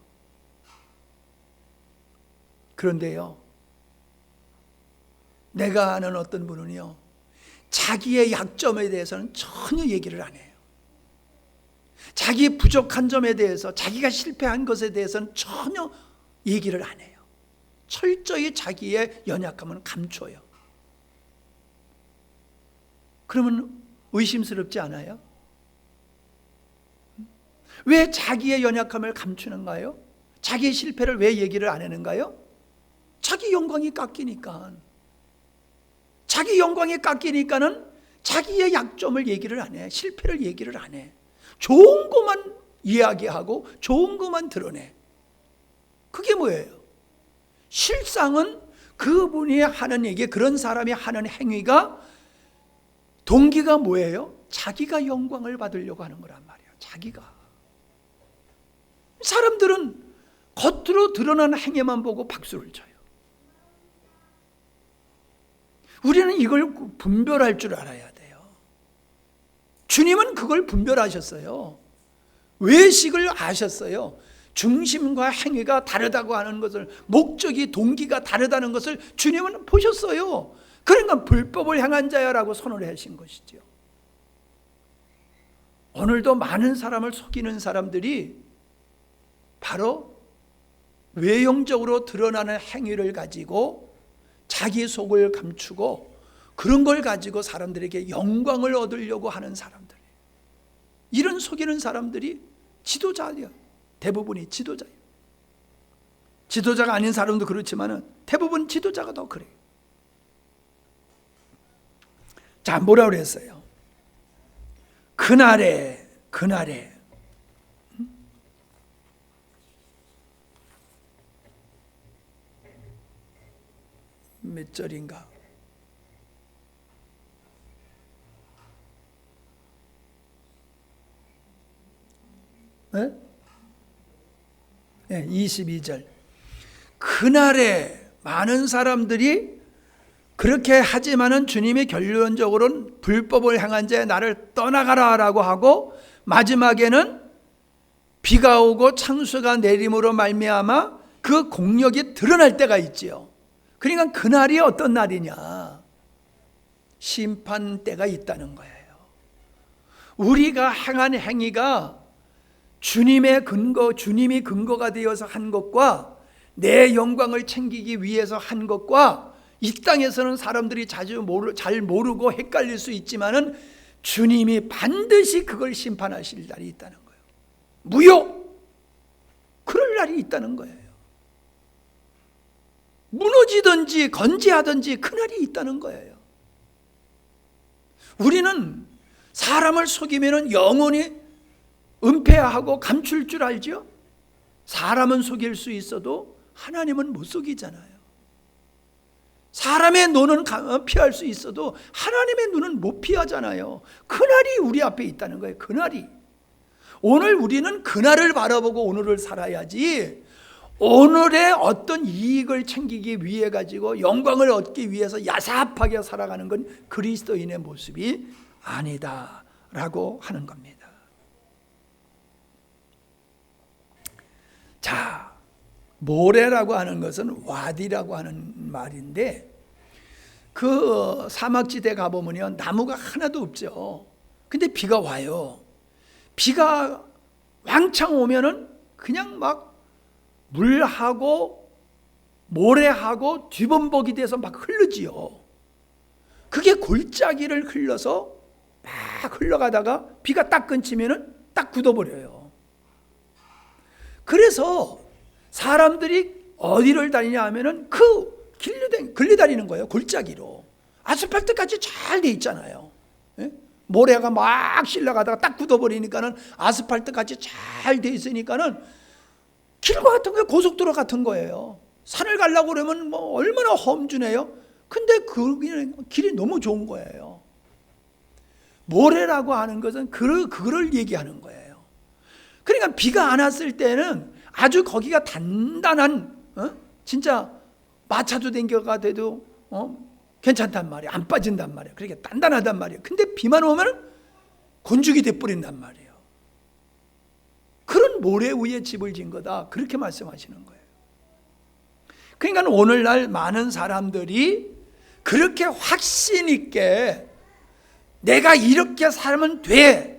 그런데요, 내가 아는 어떤 분은요, 자기의 약점에 대해서는 전혀 얘기를 안 해요. 자기 부족한 점에 대해서, 자기가 실패한 것에 대해서는 전혀 얘기를 안 해요. 철저히 자기의 연약함은 감춰요. 그러면 의심스럽지 않아요? 왜 자기의 연약함을 감추는가요? 자기의 실패를 왜 얘기를 안 하는가요? 자기 영광이 깎이니까. 자기 영광이 깎이니까는 자기의 약점을 얘기를 안 해. 실패를 얘기를 안 해. 좋은 것만 이야기하고 좋은 것만 드러내. 그게 뭐예요? 실상은 그분이 하는 얘기, 그런 사람이 하는 행위가 동기가 뭐예요? 자기가 영광을 받으려고 하는 거란 말이에요. 자기가. 사람들은 겉으로 드러나는 행위만 보고 박수를 쳐요. 우리는 이걸 분별할 줄 알아야 돼요. 주님은 그걸 분별하셨어요. 외식을 아셨어요. 중심과 행위가 다르다고 하는 것을, 목적이, 동기가 다르다는 것을 주님은 보셨어요. 그러니까 불법을 행한 자야라고 선언을 하신 것이죠. 오늘도 많은 사람을 속이는 사람들이 바로 외형적으로 드러나는 행위를 가지고 자기 속을 감추고 그런 걸 가지고 사람들에게 영광을 얻으려고 하는 사람들, 이런 속이는 사람들이 지도자예요. 대부분이 지도자예요. 지도자가 아닌 사람도 그렇지만 대부분 지도자가 더 그래요. 자, 뭐라 그랬어요? 그날에 몇 절인가? 22절. 그날에 많은 사람들이 그렇게 하지만은 주님이 결론적으로는 불법을 행한 자의 나를 떠나가라 라고 하고, 마지막에는 비가 오고 창수가 내림으로 말미암아 그 공력이 드러날 때가 있지요. 그러니까 그날이 어떤 날이냐? 심판 때가 있다는 거예요. 우리가 행한 행위가 주님의 근거, 주님이 근거가 되어서 한 것과 내 영광을 챙기기 위해서 한 것과, 이 땅에서는 사람들이 잘 모르고 헷갈릴 수 있지만은 주님이 반드시 그걸 심판하실 날이 있다는 거예요. 무효! 그럴 날이 있다는 거예요. 무너지든지 건재하든지 그날이 있다는 거예요. 우리는 사람을 속이면 영원히 은폐하고 감출 줄 알죠? 사람은 속일 수 있어도 하나님은 못 속이잖아요. 사람의 눈은 피할 수 있어도 하나님의 눈은 못 피하잖아요. 그날이 우리 앞에 있다는 거예요. 그날이. 오늘 우리는 그날을 바라보고 오늘을 살아야지, 오늘의 어떤 이익을 챙기기 위해 가지고 영광을 얻기 위해서 야삽하게 살아가는 건 그리스도인의 모습이 아니다라고 하는 겁니다. 자, 모래라고 하는 것은 와디라고 하는 말인데, 그 사막지대 가보면요, 나무가 하나도 없죠. 근데 비가 와요. 비가 왕창 오면은 그냥 막 물하고 모래하고 뒤범벅이 돼서 막 흐르지요. 그게 골짜기를 흘러서 막 흘러가다가 비가 딱 끊치면은 딱 굳어버려요. 그래서 사람들이 어디를 다니냐 하면은 그 길로 다니는 거예요. 골짜기로. 아스팔트까지 잘 돼 있잖아요. 모래가 막 실려가다가 딱 굳어버리니까는 아스팔트까지 잘 돼 있으니까는 길과 같은 거예요. 고속도로 같은 거예요. 산을 가려고 그러면 뭐 얼마나 험준해요. 근데 그 길이 너무 좋은 거예요. 모래라고 하는 것은 그걸 얘기하는 거예요. 그러니까 비가 안 왔을 때는 아주 거기가 단단한, 진짜 마차도 댕겨가 돼도 괜찮단 말이에요. 안 빠진단 말이에요. 그렇게 단단하단 말이에요. 근데 비만 오면 곤죽이 돼버린단 말이에요. 그런 모래 위에 집을 진 거다, 그렇게 말씀하시는 거예요. 그러니까 오늘날 많은 사람들이 그렇게 확신 있게 내가 이렇게 살면 돼,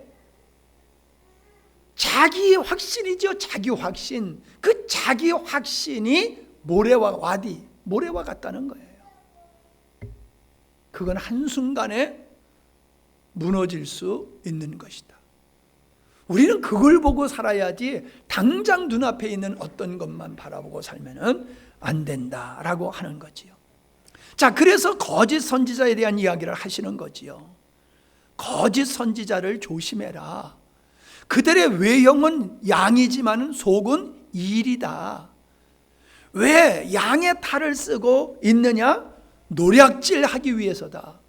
자기 확신이죠. 자기 확신. 그 자기 확신이 모래와 같다는 거예요. 그건 한순간에 무너질 수 있는 것이다. 우리는 그걸 보고 살아야지 당장 눈앞에 있는 어떤 것만 바라보고 살면 안 된다라고 하는 거지요. 자, 그래서 거짓 선지자에 대한 이야기를 하시는 거지요. 거짓 선지자를 조심해라. 그들의 외형은 양이지만 속은 일이다. 왜 양의 탈을 쓰고 있느냐? 노략질하기 위해서다.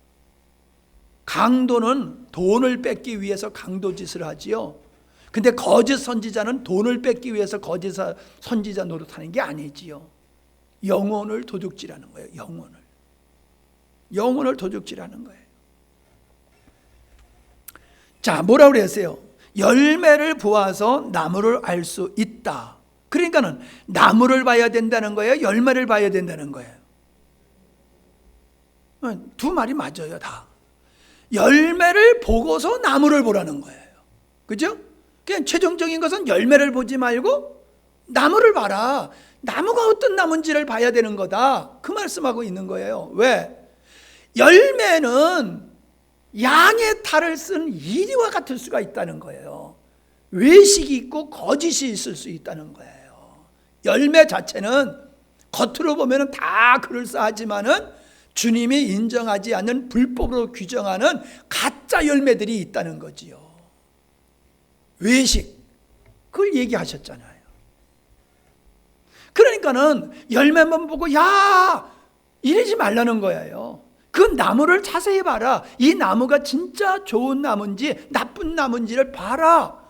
강도는 돈을 뺏기 위해서 강도짓을 하지요. 근데 거짓 선지자는 돈을 뺏기 위해서 거짓 선지자 노릇하는 게 아니지요. 영혼을 도둑질하는 거예요. 영혼을 도둑질하는 거예요. 자, 뭐라고 그랬어요? 열매를 보아서 나무를 알 수 있다. 그러니까는 나무를 봐야 된다는 거예요? 열매를 봐야 된다는 거예요? 두 말이 맞아요, 다. 열매를 보고서 나무를 보라는 거예요. 그죠? 그냥 최종적인 것은 열매를 보지 말고 나무를 봐라. 나무가 어떤 나무인지를 봐야 되는 거다, 그 말씀하고 있는 거예요. 왜? 열매는 양의 탈을 쓴 이리와 같을 수가 있다는 거예요. 외식이 있고 거짓이 있을 수 있다는 거예요. 열매 자체는 겉으로 보면 다 그럴싸하지만은 주님이 인정하지 않는 불법으로 규정하는 가짜 열매들이 있다는 거지요. 외식, 그걸 얘기하셨잖아요. 그러니까는 열매만 보고 야, 이러지 말라는 거예요. 그 나무를 자세히 봐라. 이 나무가 진짜 좋은 나무인지 나쁜 나무인지를 봐라.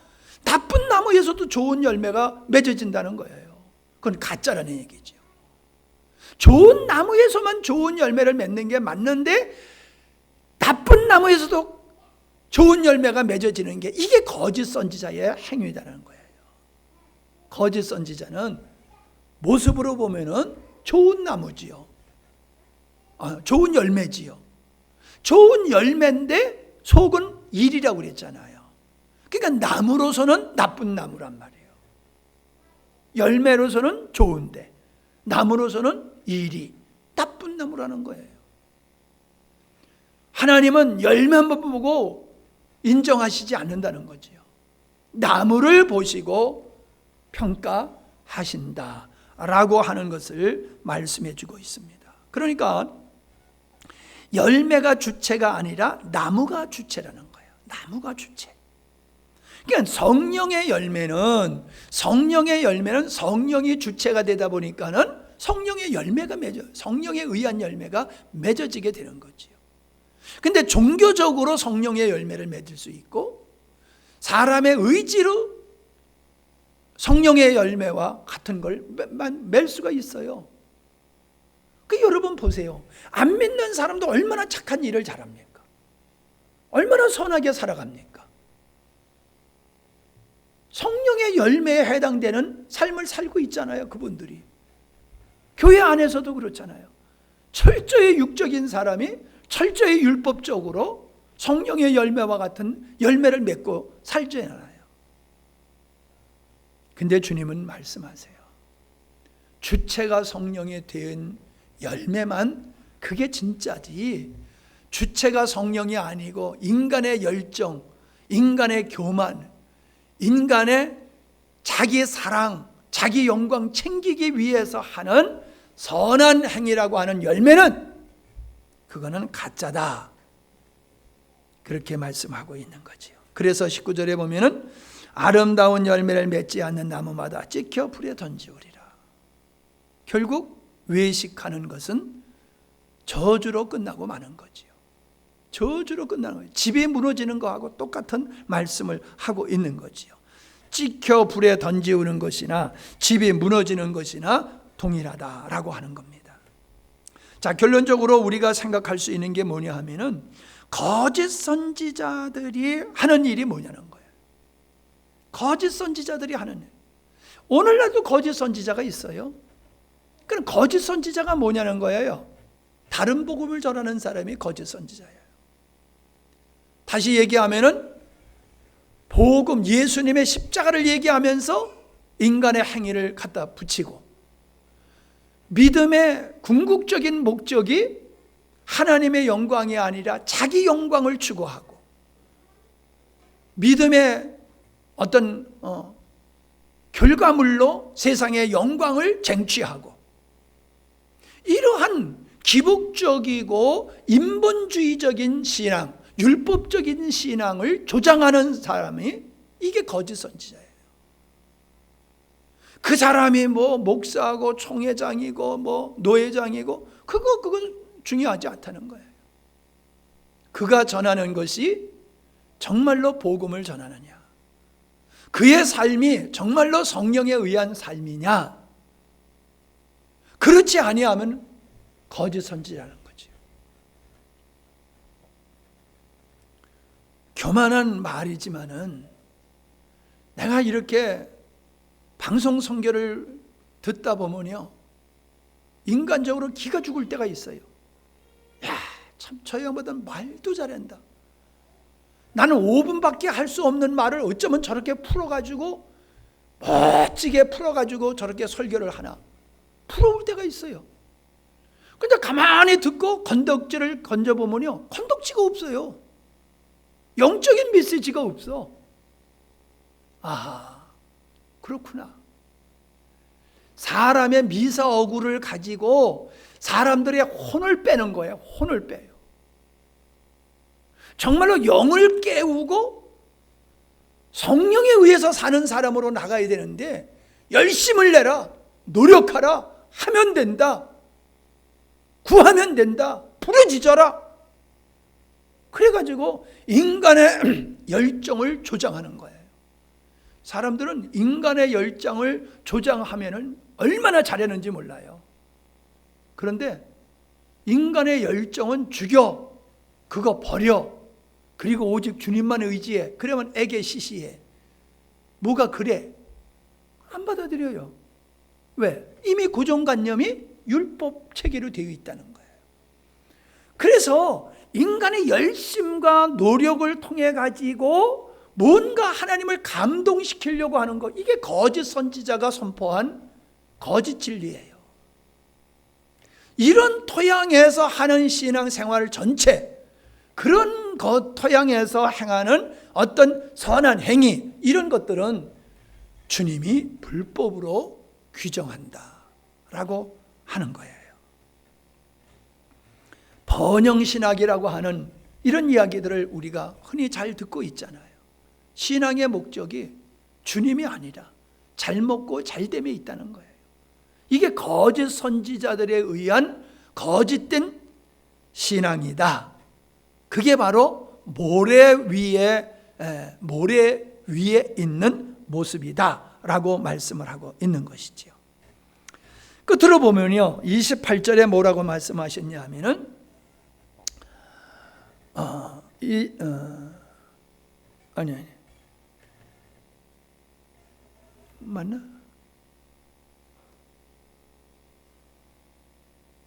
나쁜 나무에서도 좋은 열매가 맺어진다는 거예요. 그건 가짜라는 얘기죠. 좋은 나무에서만 좋은 열매를 맺는 게 맞는데 나쁜 나무에서도 좋은 열매가 맺어지는 게 이게 거짓 선지자의 행위라는 거예요. 거짓 선지자는 모습으로 보면은 좋은 나무지요. 좋은 열매지요. 좋은 열매인데 속은 일이라고 그랬잖아요. 그러니까 나무로서는 나쁜 나무란 말이에요. 열매로서는 좋은데 나무로서는 일이 나쁜 나무라는 거예요. 하나님은 열매만 보고 인정하시지 않는다는 거지요. 나무를 보시고 평가하신다라고 하는 것을 말씀해 주고 있습니다. 그러니까 열매가 주체가 아니라 나무가 주체라는 거예요. 나무가 주체. 그러니까 성령의 열매는 성령이 주체가 되다 보니까는 성령의 성령에 의한 열매가 맺어지게 되는 거지요. 근데 종교적으로 성령의 열매를 맺을 수 있고 사람의 의지로 성령의 열매와 같은 걸 맺을 수가 있어요. 여러분 보세요. 안 믿는 사람도 얼마나 착한 일을 잘합니까? 얼마나 선하게 살아갑니까? 성령의 열매에 해당되는 삶을 살고 있잖아요. 그분들이. 교회 안에서도 그렇잖아요. 철저히 육적인 사람이 철저히 율법적으로 성령의 열매와 같은 열매를 맺고 살지 않아요. 근데 주님은 말씀하세요. 주체가 성령이 된 열매만 그게 진짜지, 주체가 성령이 아니고 인간의 열정, 인간의 교만, 인간의 자기 사랑, 자기 영광 챙기기 위해서 하는 선한 행위라고 하는 열매는 그거는 가짜다. 그렇게 말씀하고 있는 거죠. 그래서 19절에 보면은 아름다운 열매를 맺지 않는 나무마다 찍혀 불에 던지우리라. 결국 외식하는 것은 저주로 끝나고 마는 거지요. 저주로 끝나는 거예요. 집이 무너지는 거하고 똑같은 말씀을 하고 있는 거지요. 찍혀 불에 던지우는 것이나 집이 무너지는 것이나 동일하다라고 하는 겁니다. 자, 결론적으로 우리가 생각할 수 있는 게 뭐냐 하면은 거짓 선지자들이 하는 일이 뭐냐는 거예요. 거짓 선지자들이 하는 일. 오늘날도 거짓 선지자가 있어요. 그럼 거짓 선지자가 뭐냐는 거예요. 다른 복음을 전하는 사람이 거짓 선지자예요. 다시 얘기하면은 복음, 예수님의 십자가를 얘기하면서 인간의 행위를 갖다 붙이고 믿음의 궁극적인 목적이 하나님의 영광이 아니라 자기 영광을 추구하고 믿음의 어떤 결과물로 세상의 영광을 쟁취하고 이러한 기복적이고 인본주의적인 신앙, 율법적인 신앙을 조장하는 사람이 이게 거짓 선지자예요. 그 사람이 뭐 목사고 총회장이고 뭐 노회장이고 그거 중요하지 않다는 거예요. 그가 전하는 것이 정말로 복음을 전하느냐, 그의 삶이 정말로 성령에 의한 삶이냐, 그렇지 아니하면 거짓 선지자라는 거죠. 교만한 말이지만은 내가 이렇게 방송 선교를 듣다 보면요, 인간적으로 기가 죽을 때가 있어요. 야, 참 저 양반은 말도 잘한다. 나는 5분밖에 할 수 없는 말을 어쩌면 저렇게 풀어가지고 멋지게 풀어가지고 저렇게 설교를 하나. 부러울 때가 있어요. 근데 가만히 듣고 건덕지를 건져보면요, 건덕지가 없어요. 영적인 메시지가 없어. 아하, 그렇구나. 사람의 미사어구를 가지고 사람들의 혼을 빼는 거예요. 혼을 빼요. 정말로 영을 깨우고 성령에 의해서 사는 사람으로 나가야 되는데 열심을 내라, 노력하라, 하면 된다, 구하면 된다, 부르짖어라. 그래가지고 인간의 열정을 조장하는 거예요. 사람들은 인간의 열정을 조장하면 얼마나 잘했는지 몰라요. 그런데 인간의 열정은 죽여, 그거 버려, 그리고 오직 주님만 의지해. 그러면 애게시시해. 뭐가 그래? 안 받아들여요. 왜? 이미 고정관념이 율법 체계로 되어 있다는 거예요. 그래서 인간의 열심과 노력을 통해 가지고 뭔가 하나님을 감동시키려고 하는 것, 이게 거짓 선지자가 선포한 거짓 진리예요. 이런 토양에서 하는 신앙생활 전체, 그런 토양에서 행하는 어떤 선한 행위, 이런 것들은 주님이 불법으로 규정한다라고 하는 거예요. 번영신학이라고 하는 이런 이야기들을 우리가 흔히 잘 듣고 있잖아요. 신앙의 목적이 주님이 아니라 잘 먹고 잘 됨에 있다는 거예요. 이게 거짓 선지자들에 의한 거짓된 신앙이다. 그게 바로 모래 위에 있는 모습이다라고 말씀을 하고 있는 것이지요. 끝으로 보면요, 28절에 뭐라고 말씀하셨냐 하면은 아니 맞나?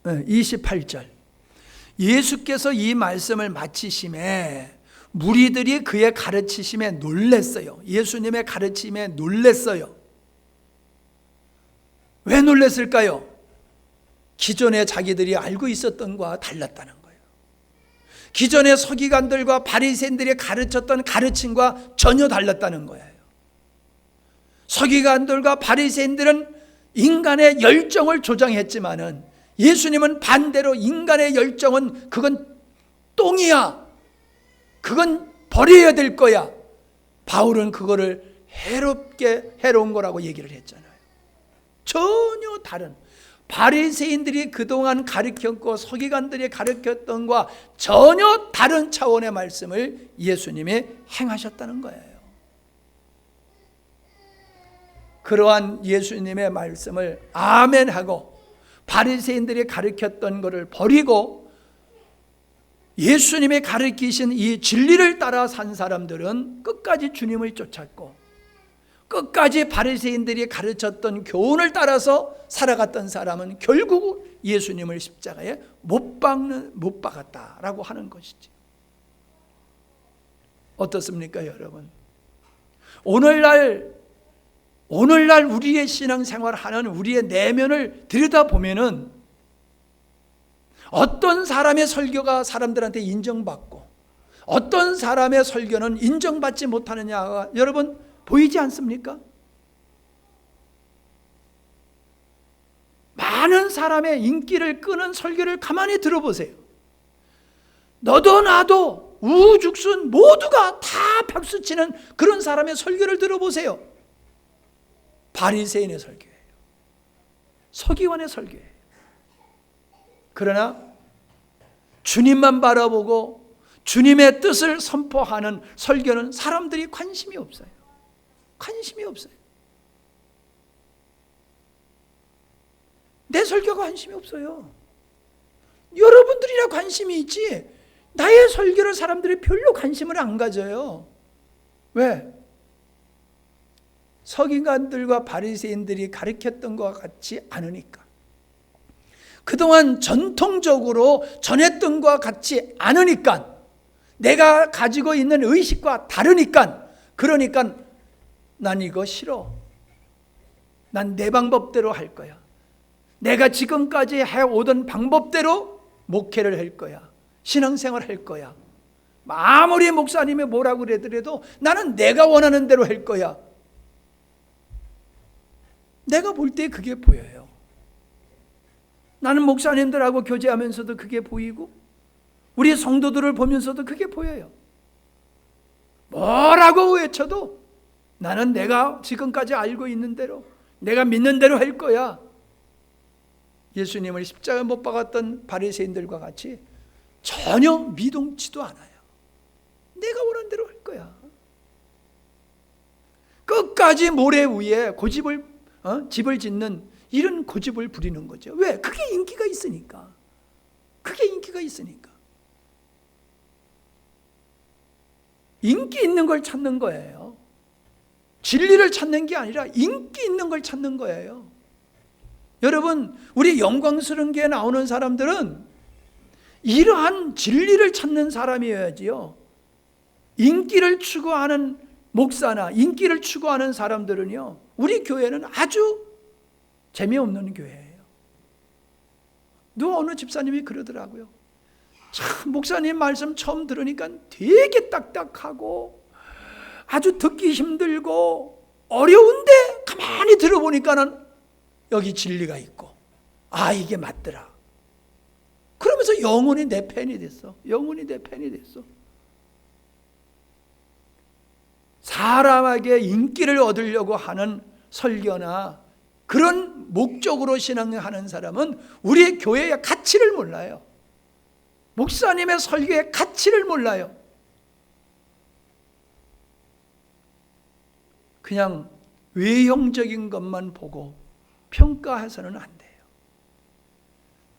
28절. 예수께서 이 말씀을 마치심에 무리들이 그의 가르치심에 놀랐어요. 예수님의 가르침에 놀랐어요. 왜 놀랐을까요? 기존에 자기들이 알고 있었던 것과 달랐다는 거예요. 기존의 서기관들과 바리새인들이 가르쳤던 가르침과 전혀 달랐다는 거예요. 서기관들과 바리새인들은 인간의 열정을 조장했지만은 예수님은 반대로 인간의 열정은 그건 똥이야, 그건 버려야 될 거야. 바울은 그거를 해로운 거라고 얘기를 했잖아요. 전혀 다른, 바리새인들이 그동안 가르쳤고 서기관들이 가르쳤던 것과 전혀 다른 차원의 말씀을 예수님이 행하셨다는 거예요. 그러한 예수님의 말씀을 아멘하고 바리새인들이 가르쳤던 것을 버리고 예수님이 가르치신 이 진리를 따라 산 사람들은 끝까지 주님을 쫓았고, 끝까지 바리새인들이 가르쳤던 교훈을 따라서 살아갔던 사람은 결국 예수님을 십자가에 못 박았다라고 하는 것이죠. 어떻습니까, 여러분? 오늘날 우리의 신앙생활하는 우리의 내면을 들여다보면은 어떤 사람의 설교가 사람들한테 인정받고 어떤 사람의 설교는 인정받지 못하느냐가 여러분 보이지 않습니까? 많은 사람의 인기를 끄는 설교를 가만히 들어보세요. 너도 나도 우죽순 모두가 다 박수치는 그런 사람의 설교를 들어보세요. 바리새인의 설교예요. 서기관의 설교예요. 그러나 주님만 바라보고 주님의 뜻을 선포하는 설교는 사람들이 관심이 없어요. 관심이 없어요. 내 설교가 관심이 없어요. 여러분들이나 관심이 있지 나의 설교를 사람들이 별로 관심을 안 가져요. 왜? 서기관들과 바리새인들이 가르쳤던 것과 같지 않으니까. 그동안 전통적으로 전했던 것과 같지 않으니까, 내가 가지고 있는 의식과 다르니까, 그러니까 난 이거 싫어. 난 내 방법대로 할 거야. 내가 지금까지 해오던 방법대로 목회를 할 거야. 신앙생활 할 거야. 아무리 목사님이 뭐라고 그러더라도 나는 내가 원하는 대로 할 거야. 내가 볼 때 그게 보여요. 나는 목사님들하고 교제하면서도 그게 보이고 우리 성도들을 보면서도 그게 보여요. 뭐라고 외쳐도 나는 내가 지금까지 알고 있는 대로, 내가 믿는 대로 할 거야. 예수님을 십자가에 못 박았던 바리새인들과 같이 전혀 미동치도 않아요. 내가 원하는 대로 할 거야. 끝까지 모래 위에 집을 짓는 이런 고집을 부리는 거죠. 왜? 그게 인기가 있으니까. 그게 인기가 있으니까. 인기 있는 걸 찾는 거예요. 진리를 찾는 게 아니라 인기 있는 걸 찾는 거예요. 여러분, 우리 영광스러운 교회에 나오는 사람들은 이러한 진리를 찾는 사람이어야지요. 인기를 추구하는 목사나 인기를 추구하는 사람들은요, 우리 교회는 아주 재미없는 교회예요. 어느 집사님이 그러더라고요. 참, 목사님 말씀 처음 들으니까 되게 딱딱하고 아주 듣기 힘들고 어려운데 가만히 들어보니까는 여기 진리가 있고, 이게 맞더라. 그러면서 영혼이 내 팬이 됐어. 영혼이 내 팬이 됐어. 사람에게 인기를 얻으려고 하는 설교나 그런 목적으로 신앙하는 사람은 우리 교회의 가치를 몰라요. 목사님의 설교의 가치를 몰라요. 그냥 외형적인 것만 보고 평가해서는 안 돼요.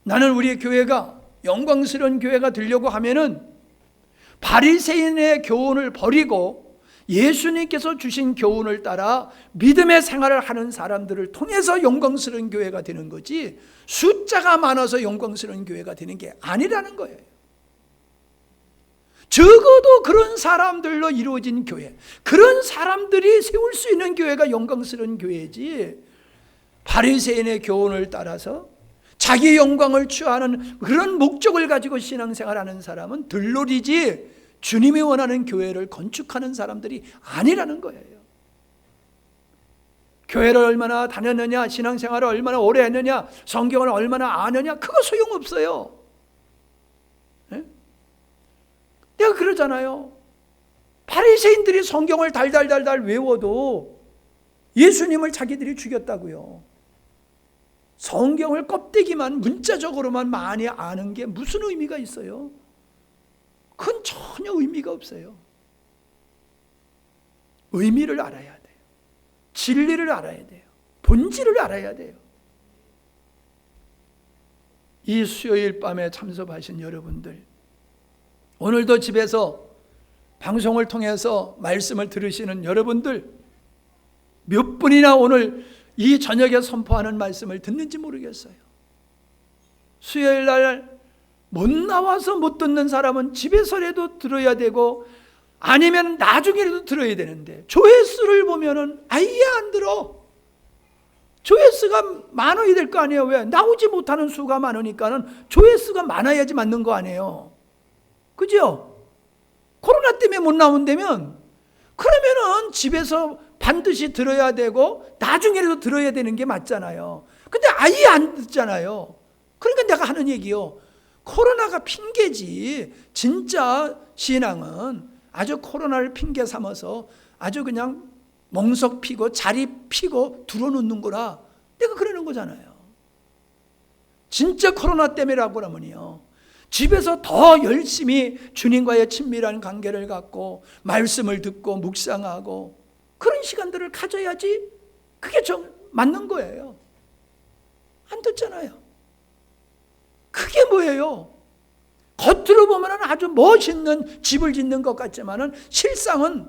나는 우리 교회가 영광스러운 교회가 되려고 하면은 바리새인의 교훈을 버리고 예수님께서 주신 교훈을 따라 믿음의 생활을 하는 사람들을 통해서 영광스러운 교회가 되는 거지, 숫자가 많아서 영광스러운 교회가 되는 게 아니라는 거예요. 적어도 그런 사람들로 이루어진 교회, 그런 사람들이 세울 수 있는 교회가 영광스러운 교회지, 바리새인의 교훈을 따라서 자기 영광을 취하는 그런 목적을 가지고 신앙생활하는 사람은 들놀이지 주님이 원하는 교회를 건축하는 사람들이 아니라는 거예요. 교회를 얼마나 다녔느냐, 신앙생활을 얼마나 오래 했느냐, 성경을 얼마나 아느냐, 그거 소용없어요. 네? 내가 그러잖아요. 바리새인들이 성경을 달달달달 외워도 예수님을 자기들이 죽였다고요. 성경을 껍데기만 문자적으로만 많이 아는 게 무슨 의미가 있어요? 그건 전혀 의미가 없어요. 의미를 알아야 돼요. 진리를 알아야 돼요. 본질을 알아야 돼요. 이 수요일 밤에 참석하신 여러분들, 오늘도 집에서 방송을 통해서 말씀을 들으시는 여러분들, 몇 분이나 오늘 이 저녁에 선포하는 말씀을 듣는지 모르겠어요. 수요일 날 못 나와서 못 듣는 사람은 집에서라도 들어야 되고, 아니면 나중에라도 들어야 되는데, 조회수를 보면은 아예 안 들어. 조회수가 많아야 될 거 아니에요. 왜? 나오지 못하는 수가 많으니까는 조회수가 많아야지 맞는 거 아니에요. 그죠? 코로나 때문에 못 나온다면, 그러면은 집에서 반드시 들어야 되고 나중에라도 들어야 되는 게 맞잖아요. 근데 아예 안 듣잖아요. 그러니까 내가 하는 얘기요, 코로나가 핑계지, 진짜 신앙은 아주 코로나를 핑계 삼아서 아주 그냥 멍석 피고 자리 피고 들어놓는 거라 내가 그러는 거잖아요. 진짜 코로나 때문이라고 하면요, 집에서 더 열심히 주님과의 친밀한 관계를 갖고 말씀을 듣고 묵상하고 그런 시간들을 가져야지 그게 맞는 거예요. 안 듣잖아요. 그게 뭐예요? 겉으로 보면 아주 멋있는 집을 짓는 것 같지만은 실상은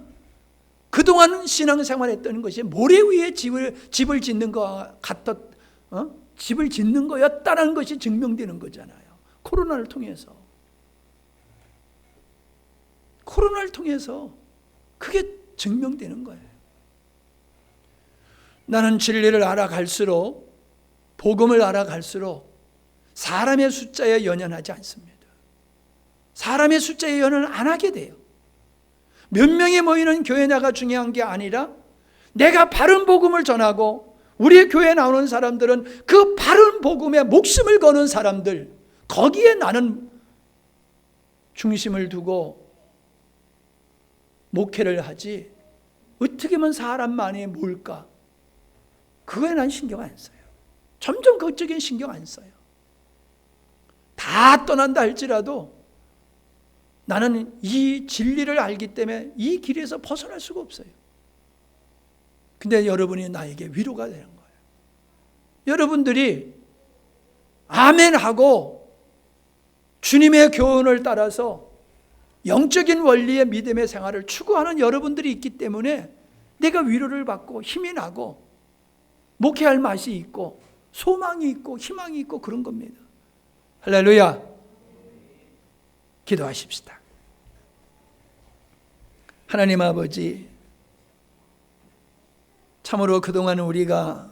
그동안 신앙생활했던 것이 모래 위에 집을 짓는 것 집을 짓는 거였다는 것이 증명되는 거잖아요. 코로나를 통해서. 코로나를 통해서 그게 증명되는 거예요. 나는 진리를 알아갈수록, 복음을 알아갈수록 사람의 숫자에 연연하지 않습니다. 사람의 숫자에 연연 안 하게 돼요. 몇 명이 모이는 교회냐가 중요한 게 아니라 내가 바른 복음을 전하고 우리 교회에 나오는 사람들은 그 바른 복음에 목숨을 거는 사람들, 거기에 나는 중심을 두고 목회를 하지, 어떻게 하면 사람 많이 모을까? 그거에 난 신경 안 써요. 점점 그쪽에 신경 안 써요. 다 떠난다 할지라도 나는 이 진리를 알기 때문에 이 길에서 벗어날 수가 없어요. 근데 여러분이 나에게 위로가 되는 거예요. 여러분들이 아멘하고 주님의 교훈을 따라서 영적인 원리의 믿음의 생활을 추구하는 여러분들이 있기 때문에 내가 위로를 받고 힘이 나고 목회할 맛이 있고 소망이 있고 희망이 있고 그런 겁니다. 할렐루야. 기도하십시다. 하나님 아버지, 참으로 그동안 우리가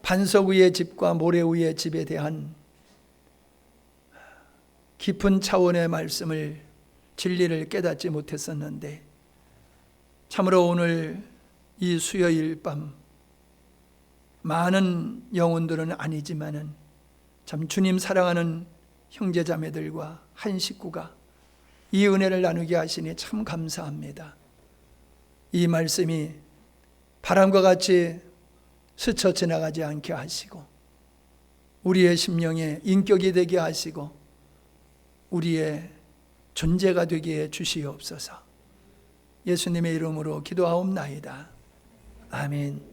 반석 위의 집과 모래 위의 집에 대한 깊은 차원의 말씀을, 진리를 깨닫지 못했었는데 참으로 오늘 이 수요일 밤 많은 영혼들은 아니지만은 참 주님 사랑하는 형제자매들과 한 식구가 이 은혜를 나누게 하시니 참 감사합니다. 이 말씀이 바람과 같이 스쳐 지나가지 않게 하시고 우리의 심령에 인격이 되게 하시고 우리의 존재가 되게 해 주시옵소서. 예수님의 이름으로 기도하옵나이다. 아멘.